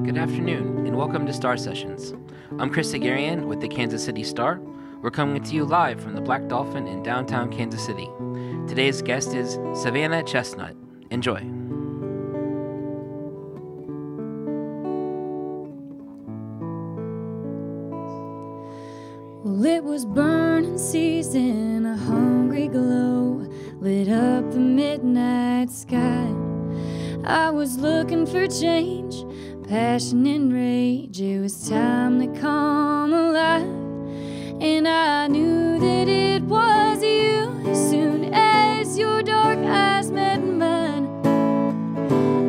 Good afternoon, and welcome to Star Sessions. I'm Chris Haghirian with the Kansas City Star. We're coming to you live from the Black Dolphin in downtown Kansas City. Today's guest is Savanna Chestnut. Enjoy. Well, it was burning season, a hungry glow lit up the midnight sky. I was looking for change, passion and rage. It was time to come alive, and I knew that it was you as soon as your dark eyes met mine.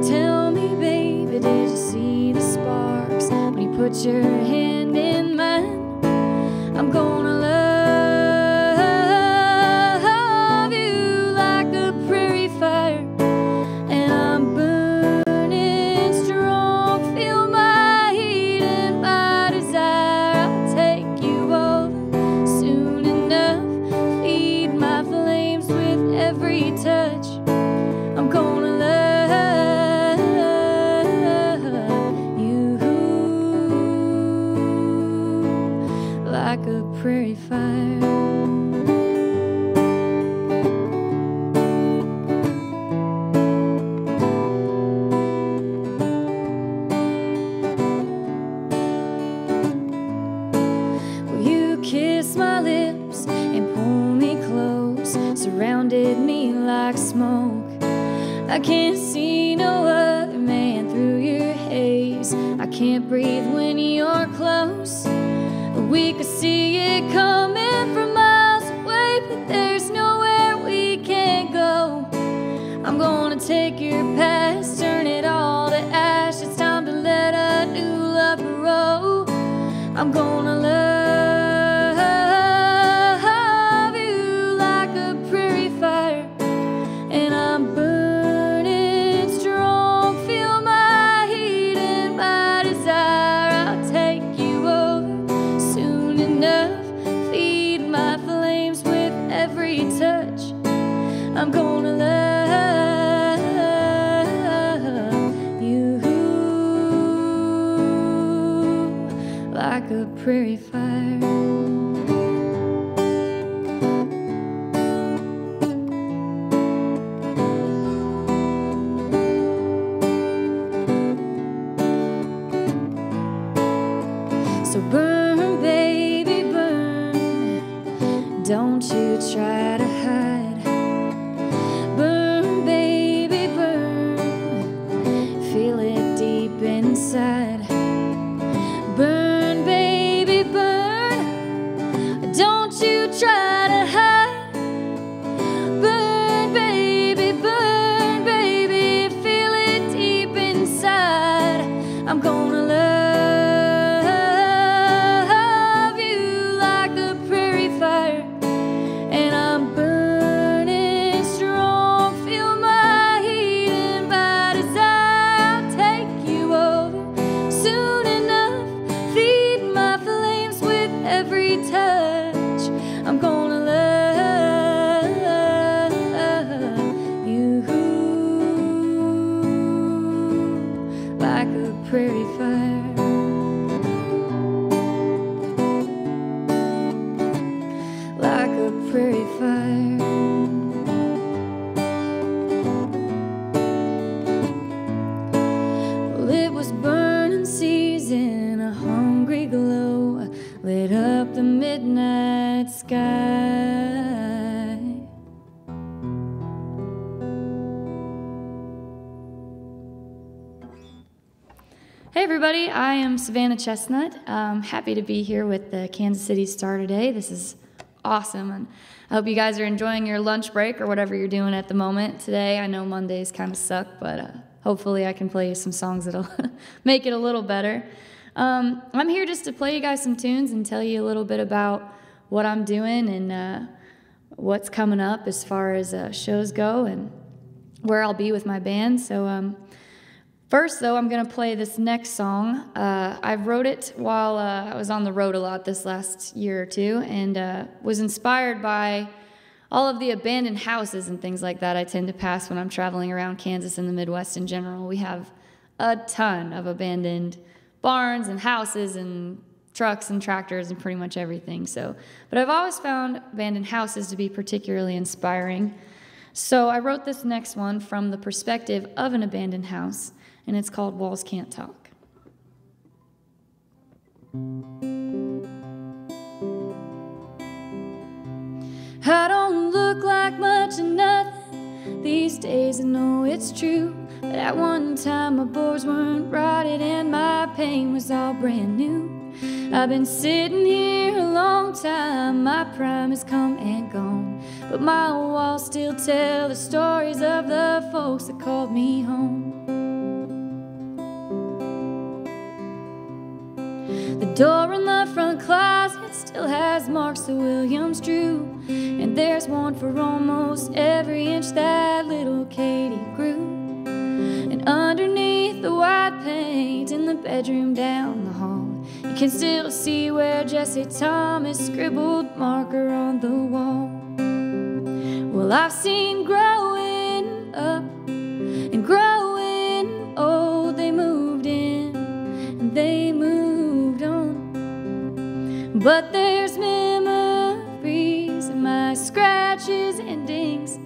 Tell me, baby, did you see the sparks when you put your hand in mine? I'm gonna love you like a prairie fire, and I'm burning strong. Feel my heat and my desire. I'll take you over soon enough. Feed my flames with every touch. I'm gonna love you like a prairie fire. Well, you kissed my lips and pulled me close, surrounded me like smoke. I can't see no other man through your haze. I can't breathe when you're close. We could see it coming from miles away, but there's nowhere we can't go. I'm gonna take your past, turn it all to ash. It's time to let a new love grow. I'm gonna love you like a prairie fire, and I'm burning strong. Feel my heat and my desire. I'll take you over soon enough. Feed my flames with every touch. I'm gonna love you like a prairie fire. So burn, baby, burn. Don't you try to hide. Burn, baby, burn. Feel it deep inside. Burn, baby, burn. Don't you try to hide. Burn, baby, feel it deep inside. I'm gonna love you like a prairie fire, and I'm burning strong. Feel my heat and my desire. I'll take you over soon enough. Feed my flames with every touch. I'm gonna love you like a prairie fire. Like a prairie fire. Well, it was burning season, a hungry glow lit up the midnight sky. Hey everybody, I am Savanna Chestnut. I'm happy to be here with the Kansas City Star today. This is awesome, and I hope you guys are enjoying your lunch break or whatever you're doing at the moment today. I know Mondays kind of suck, but hopefully I can play you some songs that'll make it a little better. I'm here just to play you guys some tunes and tell you a little bit about what I'm doing and what's coming up as far as shows go and where I'll be with my band. So first, though, I'm going to play this next song. I wrote it while I was on the road a lot this last year or two, and was inspired by all of the abandoned houses and things like that I tend to pass when I'm traveling around Kansas and the Midwest in general. We have a ton of abandoned barns and houses and trucks and tractors and pretty much everything. But I've always found abandoned houses to be particularly inspiring. So I wrote this next one from the perspective of an abandoned house, and it's called Walls Can't Talk. I don't look like much of nothing these days, I know it's true. But at one time my boards weren't rotted and my pain was all brand new. I've been sitting here a long time, my prime has come and gone, but my walls still tell the stories of the folks that called me home. The door in the front closet still has marks that Williams drew, and there's one for almost every inch that little Katie grew. And underneath the white paint in the bedroom down the hall, you can still see where Jesse Thomas scribbled marker on the wall. Well, I've seen growing up and growing old, they moved in and they moved on. But there's memories and my scratches and dings.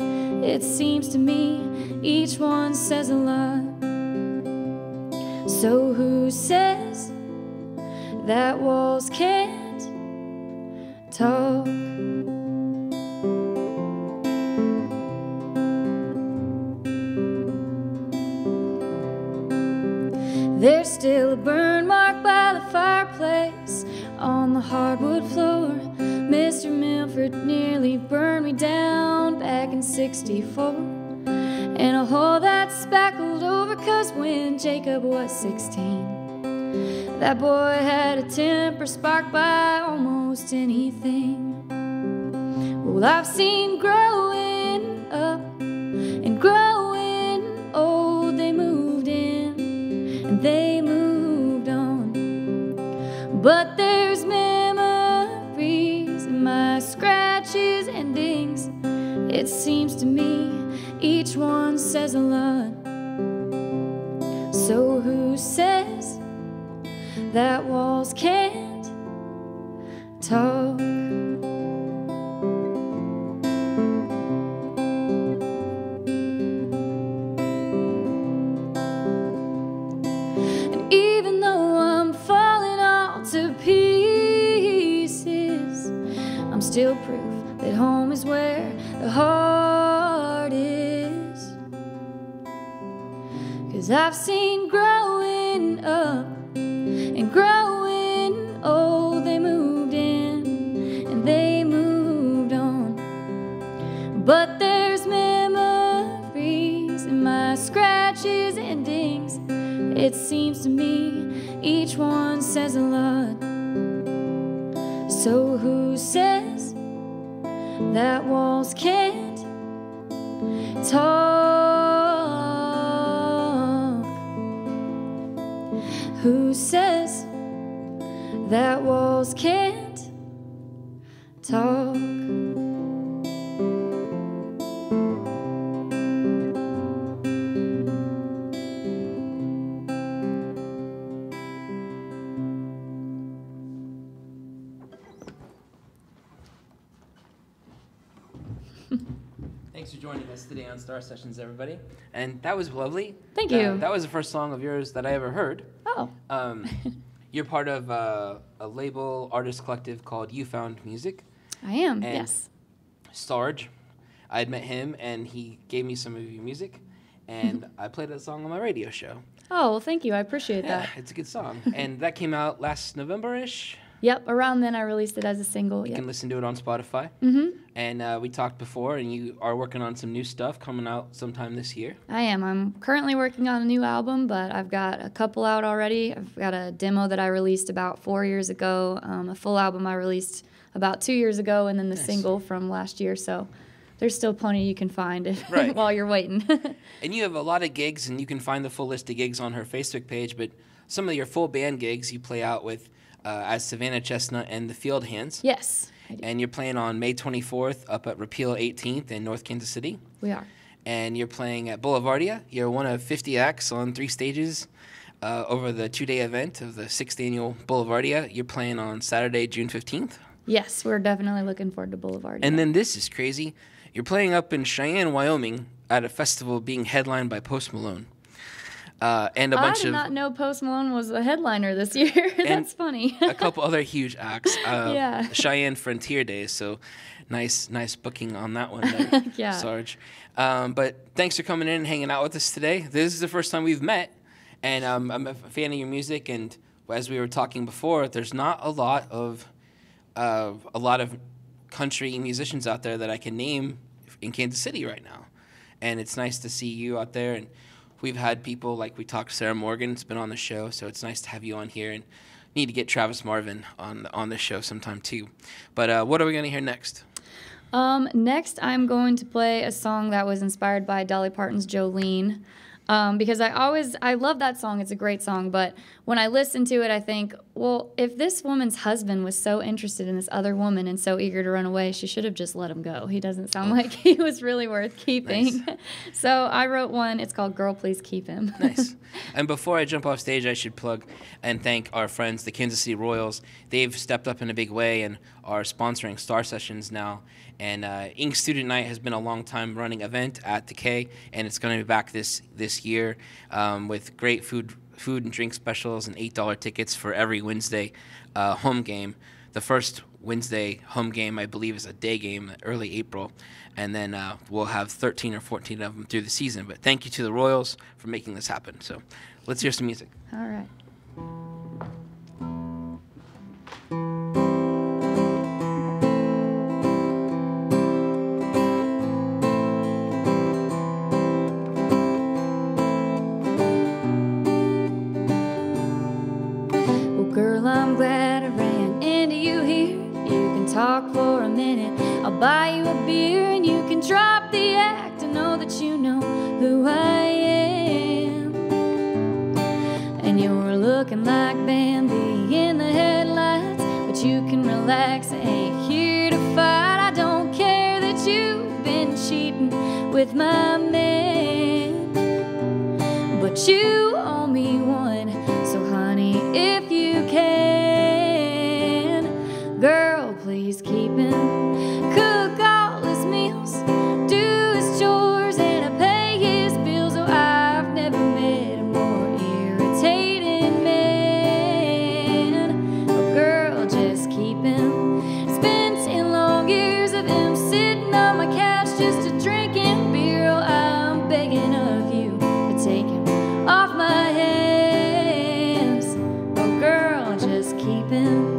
It seems to me each one says a lot. So who says that walls can't talk? There's still a burn mark by the fireplace on the hardwood floor. Mr. Milford nearly burned me down back in '64. And a hole that's spackled over 'cause when Jacob was 16, that boy had a temper sparked by almost anything. Well, I've seen growing up and growing old, they moved in and they moved on. But there's memories and my scratches and dings. It seems to me each one says a lot. So who says that walls can't talk? And even though I'm falling all to pieces, I'm still proof that home is where the heart is. 'Cause I've seen growing up and growing old, they moved in and they moved on. But there's memories and my scratches and dings. It seems to me each one says a lot. So who says that walls can't talk? Who says that walls can't talk? Thanks for joining us today on Star Sessions, everybody. And that was lovely. Thank you. That was the first song of yours that I ever heard. Oh. You're part of a label artist collective called You Found Music. I am, and yes. Sarge, I had met him, and he gave me some of your music, and I played that song on my radio show. Oh, well, thank you. I appreciate that. It's a good song. And that came out last November-ish. Yep, around then I released it as a single. You can listen to it on Spotify. Mm-hmm. And we talked before, and you are working on some new stuff coming out sometime this year. I am. I'm currently working on a new album, but I've got a couple out already. I've got a demo that I released about 4 years ago, a full album I released about 2 years ago, and then the single from last year. So there's still plenty you can find while you're waiting. And you have a lot of gigs, and you can find the full list of gigs on her Facebook page, but some of your full band gigs you play out with as Savanna Chestnut and the Field Hands. Yes, I do. And you're playing on May 24th up at Repeal 18th in North Kansas City. We are. and you're playing at Boulevardia. You're one of 50 acts on 3 stages over the 2-day event of the 6th annual Boulevardia. You're playing on Saturday, June 15th. Yes, we're definitely looking forward to Boulevardia. And then this is crazy. You're playing up in Cheyenne, Wyoming at a festival being headlined by Post Malone. And a bunch I did not know Post Malone was a headliner this year. That's funny. A couple other huge acts. Yeah. Cheyenne Frontier Days, so nice booking on that one there, Yeah. Sarge. But thanks for coming in and hanging out with us today. This is the first time we've met, and I'm a fan of your music. And as we were talking before, there's not a lot of country musicians out there that I can name in Kansas City right now, and it's nice to see you out there. And we've had people like we talked Sarah Morgan's been on the show, so it's nice to have you on here, and need to get Travis Marvin on the show sometime too. But what are we going to hear next? Next, I'm going to play a song that was inspired by Dolly Parton's Jolene. Because I love that song. It's a great song. But when I listen to it, I think, well, if this woman's husband was so interested in this other woman and so eager to run away, she should have just let him go. He doesn't sound like he was really worth keeping. Nice. So I wrote one. It's called Girl, Please Keep Him. Nice. And before I jump off stage, I should plug and thank our friends, the Kansas City Royals. They've stepped up in a big way and are sponsoring Star Sessions now. And Ink Student Night has been a long time running event at the K, and it's going to be back this year with great food and drink specials and $8 tickets for every Wednesday home game. The first Wednesday home game, I believe, is a day game, early April, and then we'll have 13 or 14 of them through the season. But thank you to the Royals for making this happen. So let's hear some music. All right. I'm glad I ran into you here. You can talk for a minute, I'll buy you a beer, and you can drop the act and know that you know who I am. And you're looking like Bambi in the headlights, but you can relax, I ain't here to fight. I don't care that you've been cheating with my man, but you owe me one, so honey, if you can, girl, please keep him. Cook all his meals, do his chores, and I pay his bills. Oh, I've never met a more irritating man. Oh, girl, just keep him. Spent 10 long years of him sitting on my couch just to drinking beer. Oh, I'm begging of you to take him off my hands. Oh, girl, just keep him.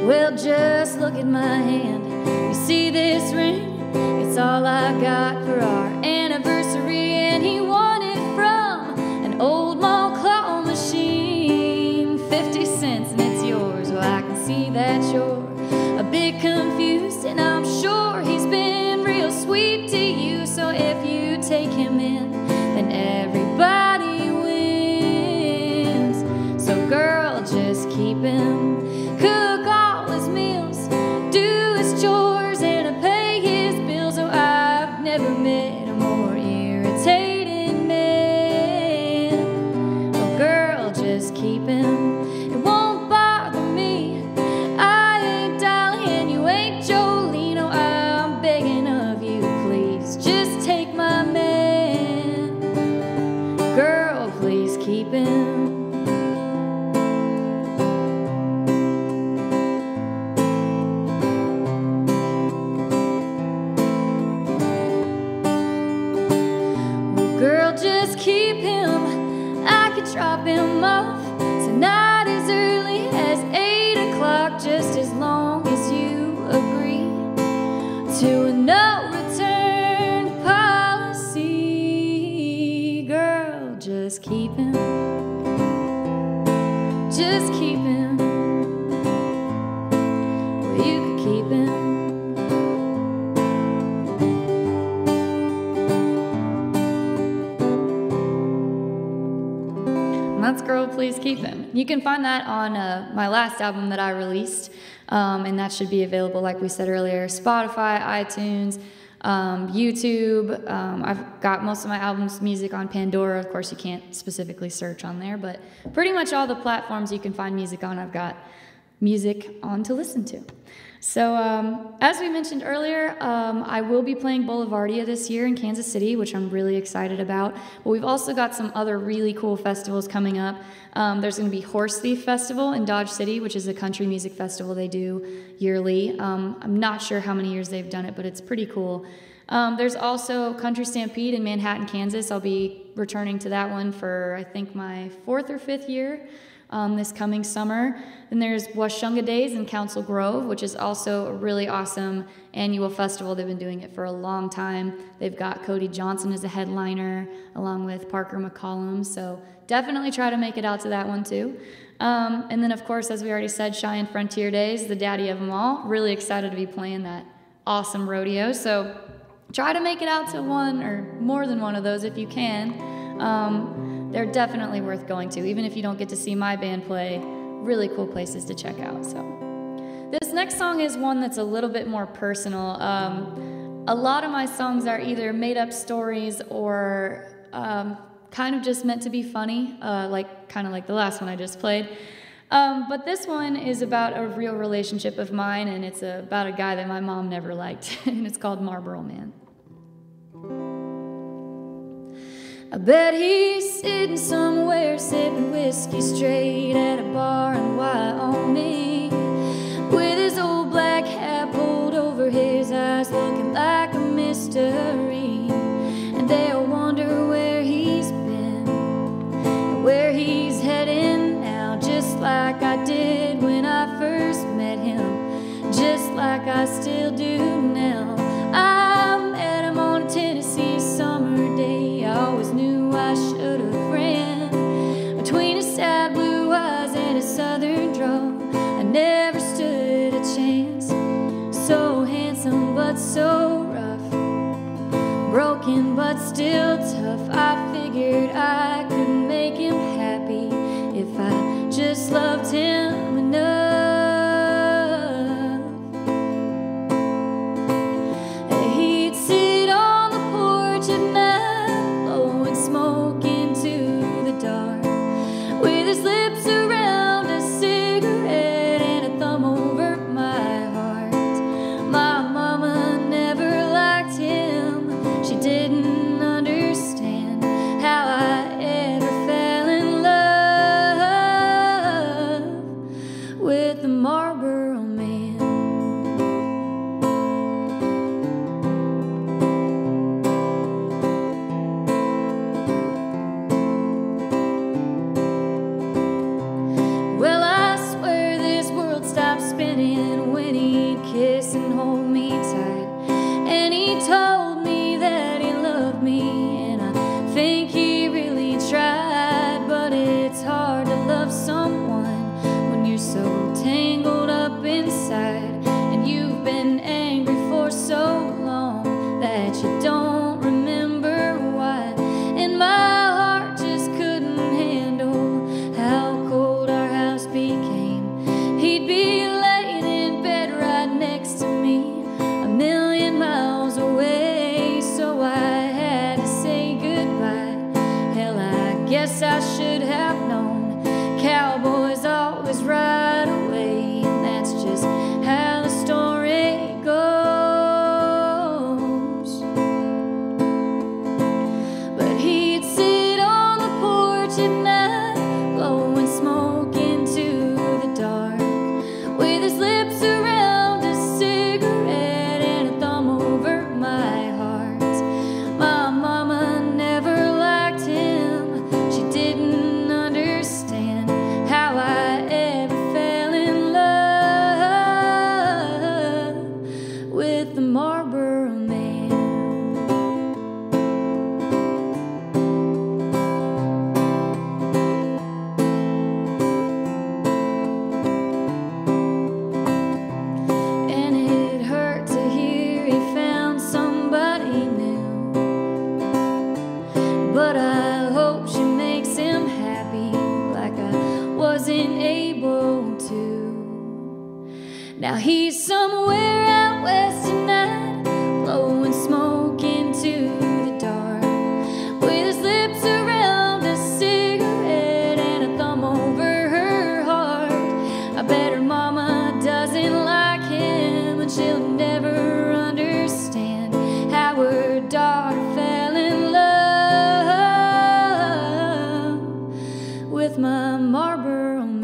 Well, just look at my hand. You see this ring? It's all I got for our anniversary. And he won it from an old mall claw machine. 50 cents and it's yours. Well, I can see that you're a bit confused, and I'm sure he's been real sweet to you. So if you take him in, then everybody wins. So girl, just keep him. Cook all his meals, do his chores, and I pay his bills. Oh, I've never met a more irritating man. Oh, girl, just keep him. It won't bother me. I ain't Dolly and you ain't Jolene. Oh, I'm begging of you, please just take my man. Girl, please keep him. Girl, just keep him. I could drop him off tonight as early as 8 o'clock, just as long as you agree to a no return policy. Girl, just keep him. Just keep him. Well, you could keep him. You can find that on my last album that I released, and that should be available, like we said earlier, Spotify, iTunes, YouTube. I've got most of my album's music on Pandora. Of course, you can't specifically search on there, but pretty much all the platforms you can find music on, I've got music on to listen to. So as we mentioned earlier, I will be playing Boulevardia this year in Kansas City, which I'm really excited about. But we've also got some other really cool festivals coming up. There's going to be Horse Thief Festival in Dodge City, which is a country music festival they do yearly. I'm not sure how many years they've done it, but it's pretty cool. There's also Country Stampede in Manhattan, Kansas. I'll be returning to that one for, I think, my 4th or 5th year. This coming summer. Then there's Washunga Days in Council Grove, which is also a really awesome annual festival. They've been doing it for a long time. They've got Cody Johnson as a headliner, along with Parker McCollum, so definitely try to make it out to that one too. And then, of course, as we already said, Cheyenne Frontier Days, the daddy of them all. Really excited to be playing that awesome rodeo, so try to make it out to one or more than one of those if you can. They're definitely worth going to, even if you don't get to see my band play. Really cool places to check out. So, this next song is one that's a little bit more personal. A lot of my songs are either made-up stories or kind of just meant to be funny, kind of like the last one I just played. But this one is about a real relationship of mine, and it's about a guy that my mom never liked, and it's called Marlboro Man. I bet he's sitting somewhere sipping whiskey straight at a bar in Wyoming, with his old black hat pulled over his eyes, looking like a mystery. And they'll wonder where he's been and where he's heading now, just like I did when I first met him, just like I still do now. I met him on a Tennessee summer day. I always knew I should have ran between his sad blue eyes and his southern drawl. I never stood a chance. So handsome but so rough, broken but still tough. I figured I could make him happy if I just loved him enough. He'd sit on the porch at night, blowing smoke into the dark, with his lips around a cigarette and a thumb over my heart. My mama never liked him. She didn't understand how I ever fell in been able to. Now he's somewhere out west tonight, blowing smoke into the dark, with his lips around a cigarette and a thumb over her heart. I bet her mama doesn't like him, and she'll never understand how her daughter fell in love with my Marlboro man.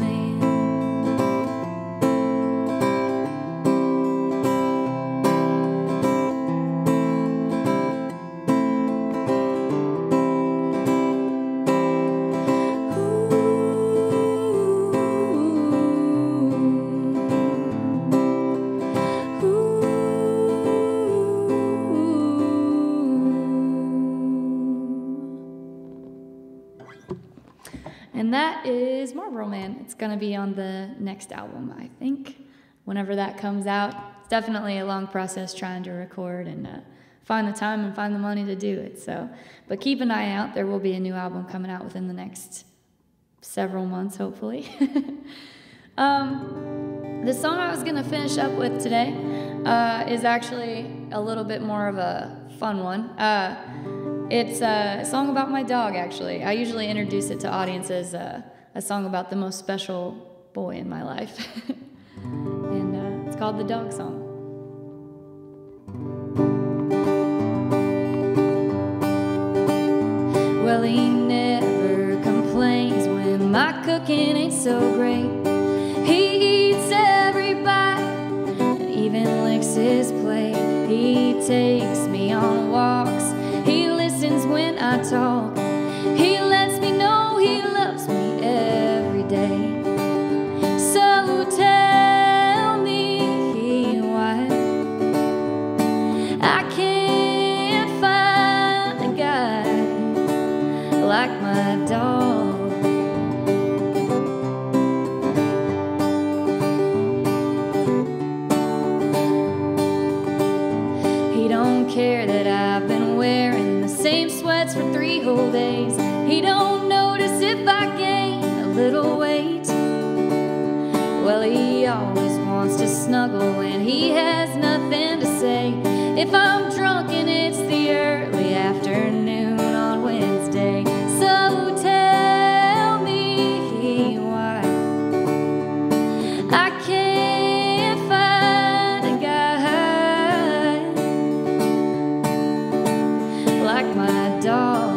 And that is Marlboro Man. It's going to be on the next album, I think, whenever that comes out. It's definitely a long process trying to record and find the time and find the money to do it. So, but keep an eye out. There will be a new album coming out within the next several months, hopefully. The song I was going to finish up with today is actually a little bit more of a fun one. It's a song about my dog, actually. I usually introduce it to audiences a song about the most special boy in my life. And it's called The Dog Song. Well, he never complains when my cooking ain't so great. He eats every bite and even licks his plate. He takes me on walks. He listens when I talk. He lets me know he loves me every day. So tell me why I can't find a guy like my dog. He don't care that I've been wearing the same sweats for 3 whole days. He don't notice if I gain a little weight. Well, he always wants to snuggle and he has nothing to say. If I'm drunk and it's the early afternoon on Wednesday. So tell me why I can't find a guy like my dog.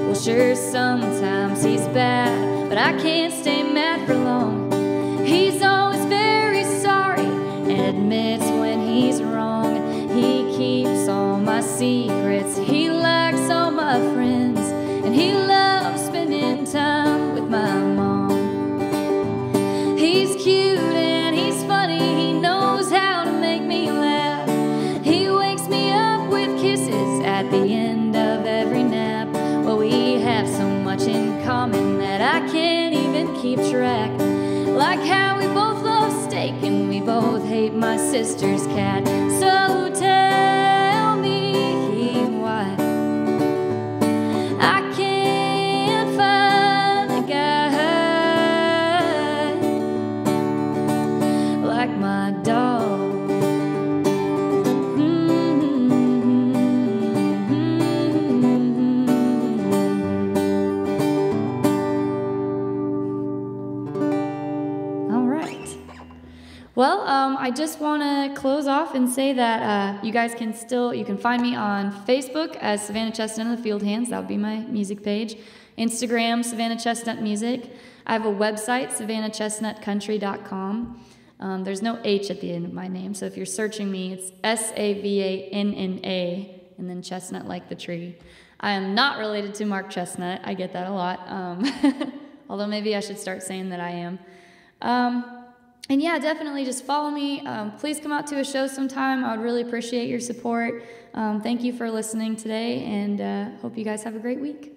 Well, sure, sometimes he's bad, but I can't stay mad for long. He's always very sorry and admits when he's wrong. He keeps all my secrets, he likes all my friends, and he loves spending time with my mom. He's cute and he's funny, he knows how to make me laugh. He wakes me up with kisses at the end of every nap. Well, we have so much in common that I can't even keep track. Like how we both love steak and we both hate my sister's cat. So tell me why I can't find a guy like my dog. Well, I just want to close off and say that you guys can you can find me on Facebook as Savanna Chestnut and the Field Hands. That would be my music page. Instagram, Savanna Chestnut Music. I have a website, savannahchestnutcountry.com. There's no H at the end of my name, so if you're searching me, it's Savanna and then Chestnut like the tree. I am not related to Mark Chestnut. I get that a lot. Although maybe I should start saying that I am. And yeah, definitely just follow me. Please come out to a show sometime. I would really appreciate your support. Thank you for listening today, and hope you guys have a great week.